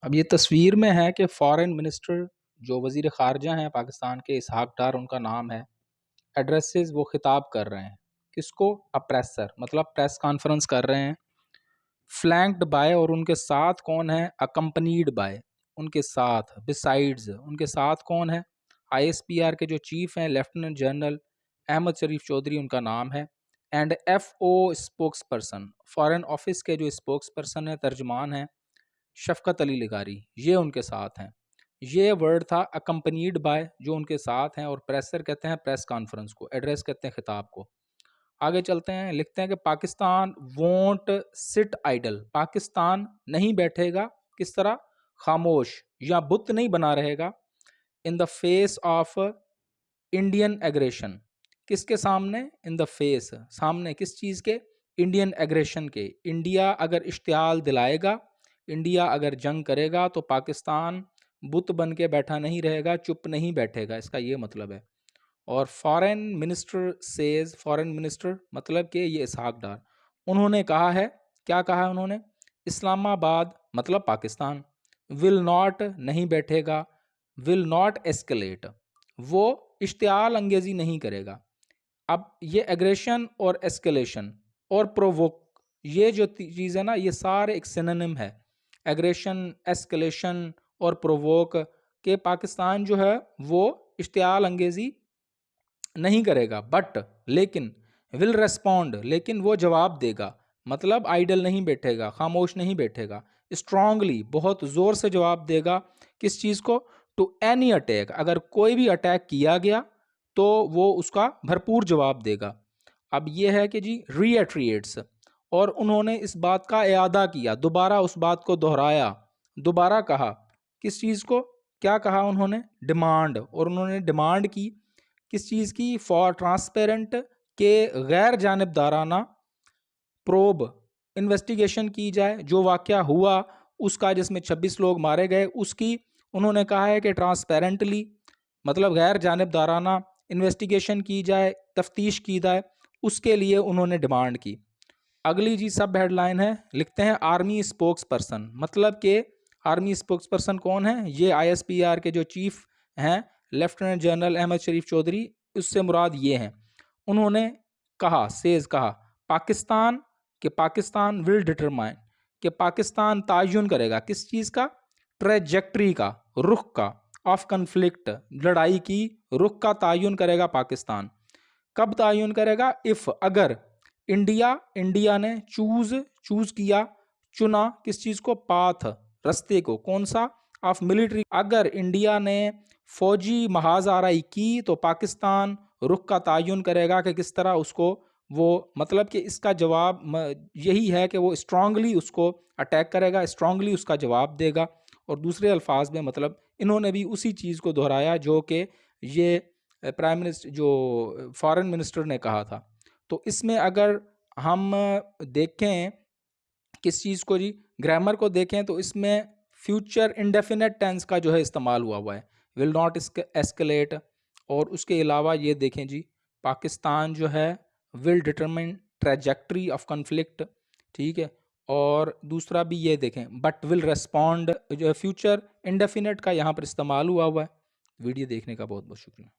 अब ये तस्वीर में है कि फॉरेन मिनिस्टर जो वज़ीर ख़ारजा हैं पाकिस्तान के, इसहाक डार उनका नाम है। एड्रेसेस वो खिताब कर रहे हैं किसको? अप्रेसर, मतलब प्रेस कॉन्फ्रेंस कर रहे हैं। फ्लैंक्ड बाय, और उनके साथ कौन है? अकम्पनीड बाय, उनके साथ, बिसाइड्स, उनके साथ कौन है? ISPR के जो चीफ हैं लेफ्टिनेंट जनरल अहमद शरीफ चौधरी उनका नाम है। And FO spokes person, foreign office के जो स्पोक्स पर्सन है, तर्जमान है, शफ़क़त अली लिगारी, ये उनके साथ हैं। ये वर्ड था अकम्पनीड बाय, जो उनके साथ हैं, और प्रेसर कहते हैं प्रेस कॉन्फ्रेंस को, एड्रेस कहते हैं खिताब को। आगे चलते हैं, लिखते हैं कि Pakistan won't sit idle, Pakistan नहीं बैठेगा, किस तरह? खामोश या बुत नहीं बना रहेगा। In the face of Indian aggression, किसके सामने? इन द फेस, सामने किस चीज़ के? इंडियन एग्रेशन के। इंडिया अगर इश्तियाल दिलाएगा, इंडिया अगर जंग करेगा, तो पाकिस्तान बुत बन के बैठा नहीं रहेगा, चुप नहीं बैठेगा, इसका ये मतलब है। और foreign minister says, foreign minister मतलब कि ये इसहाक डार, उन्होंने कहा है, क्या कहा है उन्होंने? इस्लामाबाद मतलब पाकिस्तान, विल नॉट नहीं बैठेगा, विल नॉट एस्केलेट, वो इश्तियाल अंगेजी नहीं करेगा। अब ये एग्रेशन और एस्केलेशन और प्रोवोक, ये जो चीज़ है ना, ये सारे एक सिनोनिम है। एग्रेशन, एस्केलेशन और प्रोवोक के पाकिस्तान जो है वो इश्तियाल अंगेजी नहीं करेगा, बट लेकिन विल रेस्पॉन्ड, लेकिन वो जवाब देगा, मतलब आइडल नहीं बैठेगा, खामोश नहीं बैठेगा, स्ट्रांगली, बहुत ज़ोर से जवाब देगा। किस चीज़ को? टू एनी अटैक, अगर कोई भी अटैक किया गया तो वो उसका भरपूर जवाब देगा। अब ये है कि जी रीएट्रिएट्स, और उन्होंने इस बात का इयादा किया, दोबारा उस बात को दोहराया, दोबारा कहा, किस चीज़ को? क्या कहा उन्होंने? डिमांड, और उन्होंने डिमांड की, किस चीज़ की? फॉर ट्रांसपेरेंट, के गैर जानिबदाराना प्रोब, इन्वेस्टिगेशन की जाए, जो वाक़या हुआ उसका, जिसमें 26 लोग मारे गए, उसकी उन्होंने कहा है कि ट्रांसपेरेंटली, मतलब गैर जानिबदाराना इन्वेस्टिगेशन की जाए, तफ्तीश की जाए, उसके लिए उन्होंने डिमांड की। अगली जी सब हेडलाइन है, लिखते हैं आर्मी स्पोक्स पर्सन, मतलब कि आर्मी स्पोक्स पर्सन कौन है? ये ISPR के जो चीफ हैं लेफ्टिनेंट जनरल अहमद शरीफ चौधरी, उससे मुराद ये हैं। उन्होंने कहा, सेज कहा, पाकिस्तान के, पाकिस्तान विल डिटरमाइन, कि पाकिस्तान तायुन करेगा, किस चीज़ का? ट्रेजेक्ट्री का, रुख का, ऑफ कन्फ्लिक्ट, लड़ाई की रुख का तायुन करेगा पाकिस्तान। कब तायुन करेगा? इफ़, अगर इंडिया, इंडिया ने चूज किया, चुना, किस चीज़ को? पाथ, रस्ते को, कौन सा? ऑफ मिलिट्री, अगर इंडिया ने फौजी महाज आराई की, तो पाकिस्तान रुख का तायुन करेगा कि किस तरह उसको वो, मतलब कि इसका जवाब यही है कि वो स्ट्रांगली उसको अटैक करेगा, स्ट्रांगली उसका जवाब देगा। और दूसरे अल्फाज में, मतलब इन्होंने भी उसी चीज़ को दोहराया जो कि ये प्राइम मिनिस्टर, जो फॉरेन मिनिस्टर ने कहा था। तो इसमें अगर हम देखें किस चीज़ को जी, ग्रामर को देखें, तो इसमें फ्यूचर इंडेफिनेट टेंस का जो है इस्तेमाल हुआ है, विल नॉट एस्केलेट। और उसके अलावा ये देखें जी, पाकिस्तान जो है will determine trajectory of conflict, ठीक है। और दूसरा भी ये देखें, बट विल रेस्पॉन्ड, जो है फ्यूचर इंडेफिनेट का यहाँ पर इस्तेमाल हुआ है। वीडियो देखने का बहुत बहुत शुक्रिया।